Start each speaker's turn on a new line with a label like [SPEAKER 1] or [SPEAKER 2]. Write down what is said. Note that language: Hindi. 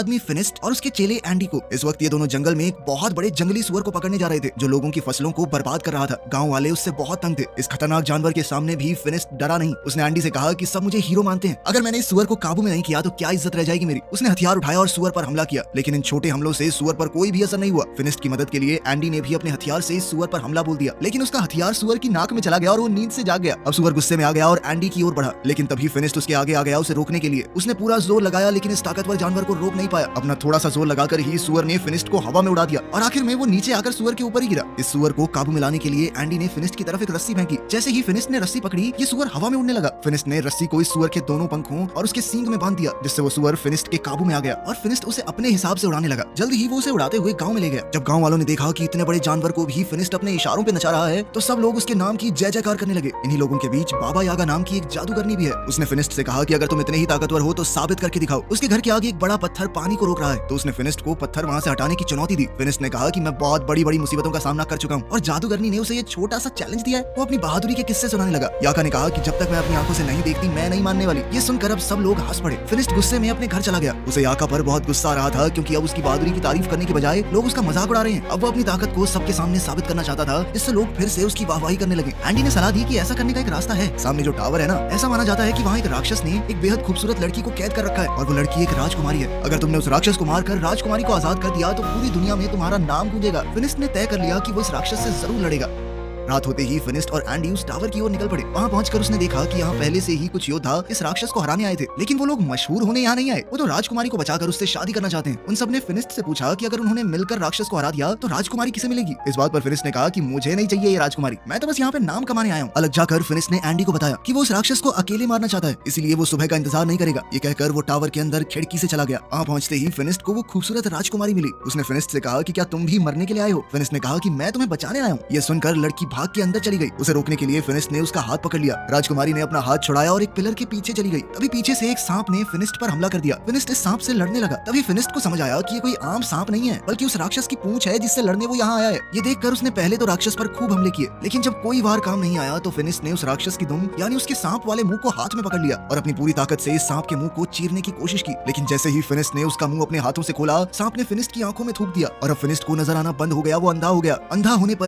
[SPEAKER 1] आदमी फिनिस्ट और उसके चेले एंडी को। इस वक्त ये दोनों जंगल में एक बहुत बड़े जंगली सुअर को पकड़ने जा रहे थे जो लोगों की फसलों को बर्बाद कर रहा था। गांव वाले उससे बहुत तंग थे। इस खतरनाक जानवर के सामने भी फिनिस्ट डरा नहीं। उसने एंडी से कहा कि सब मुझे हीरो मानते हैं, अगर मैंने इस सुअर को काबू में नहीं किया तो क्या इज्जत रह जाएगी मेरी। उसने हथियार उठाया और सुअर पर हमला किया, लेकिन इन छोटे हमलों से सुअर पर कोई भी असर नहीं हुआ। फिनिस्ट की मदद के लिए एंडी ने भी अपने हथियार से सुअर पर हमला बोल दिया, लेकिन उसका हथियार सुअर की नाक में चला गया और वो नींद से जाग गया। अब सुअर गुस्से में आ गया और एंडी की ओर बढ़ा, लेकिन तभी फिनिस्ट उसके आगे आ गया उसे रोकने के लिए। उसने पूरा जोर लगाया, लेकिन इस ताकतवर जानवर को रोक नहीं पाया। अपना थोड़ा सा जोर लगाकर ही सुअर ने फिनिस्ट को हवा में उड़ा दिया और आखिर में वो नीचे आकर सुअर के ऊपर ही गिरा। इस सुअर को काबू में लाने के लिए एंडी ने फिनिस्ट की तरफ एक रस्सी फेंकी। जैसे ही फिनिस्ट ने रस्सी पकड़ी, ये सुअर हवा में उड़ने लगा। फिनिस्ट ने रस्सी को इस सुअर के दोनों पंखों और उसके सींग में बांध दिया, जिससे वो सुअर फिनिस्ट के काबू में आ गया और फिनिस्ट उसे अपने हिसाब से उड़ाने लगा। जल्द ही वो उसे उड़ाते हुए गांव में ले गया। जब गांव वालों ने देखा कि इतने बड़े जानवर को भी फिनिस्ट अपने इशारों पे नचा रहा है, तो सब लोग उसके नाम की जय जयकार करने लगे। इन्हीं लोगों के बीच बाबा यागा नाम की एक जादूगरनी भी है। उसने फिनिस्ट से कहा कि अगर तुम इतने ही ताकतवर हो तो साबित करके दिखाओ। उसके घर के आगे एक बड़ा पत्थर पानी को रोक रहा है, तो उसने फिनिस्ट को पत्थर वहां से हटाने की चुनौती दी। फिनिस्ट ने कहा कि मैं बहुत बड़ी बड़ी मुसीबतों का सामना कर चुका हूँ और जादूगरनी ने उसे ये छोटा सा चैलेंज दिया है। वो अपनी बहादुरी के किस्से सुनाने लगा। याका ने कहा कि जब तक मैं अपनी आंखों से नहीं देखती मैं नहीं मानने वाली। ये सुनकर अब सब लोग हंस पड़े। फिनिस्ट गुस्से में अपने घर चला गया। उसे याका पर बहुत गुस्सा आ रहा था, क्योंकि अब उसकी बहादुरी की तारीफ करने के बजाय लोग उसका मजाक उड़ा रहे हैं। अब वो अपनी ताकत को सबके सामने साबित करना चाहता था, जिससे लोग फिर से उसकी वाहवाही करने लगे। एंडी ने सलाह दी कि ऐसा करने का एक रास्ता है। सामने जो टावर है ना, ऐसा माना जाता है कि वहाँ एक राक्षस ने एक बेहद खूबसूरत लड़की को कैद कर रखा है और वो लड़की एक राजकुमारी है। अगर तुमने उस राक्षस को मारकर राजकुमारी को आजाद कर दिया तो पूरी दुनिया में तुम्हारा नाम गूंजेगा। फिनिस्ट ने तय कर लिया कि वो इस राक्षस से जरूर लड़ेगा। रात होते ही फिनिस्ट और एंडी उस टावर की ओर निकल पड़े। वहाँ पहुंचकर उसने देखा कि यहाँ पहले से ही कुछ योद्धा इस राक्षस को हराने आए थे, लेकिन वो लोग मशहूर होने यहाँ नहीं आए। वो तो राजकुमारी को बचाकर उससे शादी करना चाहते हैं। उन सब ने फिनिस्ट से पूछा कि अगर उन्होंने मिलकर राक्षस को हरा दिया तो राजकुमारी किसे मिलेगी। इस बात पर फिनिस्ट ने कहा कि मुझे नहीं चाहिए ये राजकुमारी, मैं तो बस यहाँ पे नाम कमाने आया हूँ। अलग जाकर फिनिस्ट ने एंडी को बताया कि वो उस राक्षस को अकेले मारना चाहता है, इसीलिए वो सुबह का इंतजार नहीं करेगा। ये कहकर वो टावर के अंदर खिड़की से चला गया। वहाँ पहुंचते ही फिनिस्ट को वो खूबसूरत राजकुमारी मिली। उसने फिनिस्ट से कहा कि क्या तुम भी मरने के लिए आए हो। फिनिस्ट ने कहा कि मैं तुम्हें बचाने आया हूँ। ये सुनकर लड़की भाग के अंदर चली गई। उसे रोकने के लिए फिनिस्ट ने उसका हाथ पकड़ लिया। राजकुमारी ने अपना हाथ छुड़ाया और एक पिलर के पीछे चली गई। तभी पीछे से एक सांप ने फिनिस्ट पर हमला कर दिया। फिनिस्ट इस सांप से लड़ने लगा। तभी फिनिस्ट को समझ आया कि ये कोई आम सांप नहीं है, बल्कि उस राक्षस की पूंछ है जिससे लड़ने वो यहाँ आया है। ये देखकर उसने पहले तो राक्षस पर खूब हमले किए, लेकिन जब कोई वार काम नहीं आया तो फिनिस्ट ने उस राक्षस की दुम यानी उसके सांप वाले मुंह को हाथ में पकड़ लिया और अपनी पूरी ताकत से इस सांप के मुंह को चीरने की कोशिश की। लेकिन जैसे ही फिनिस्ट ने उसका मुंह अपने हाथों से खोला, सांप ने फिनिस्ट की आंखों में थूक दिया और अब फिनिस्ट को नजर आना बंद हो गया। वो अंधा हो गया। अंधा होने पर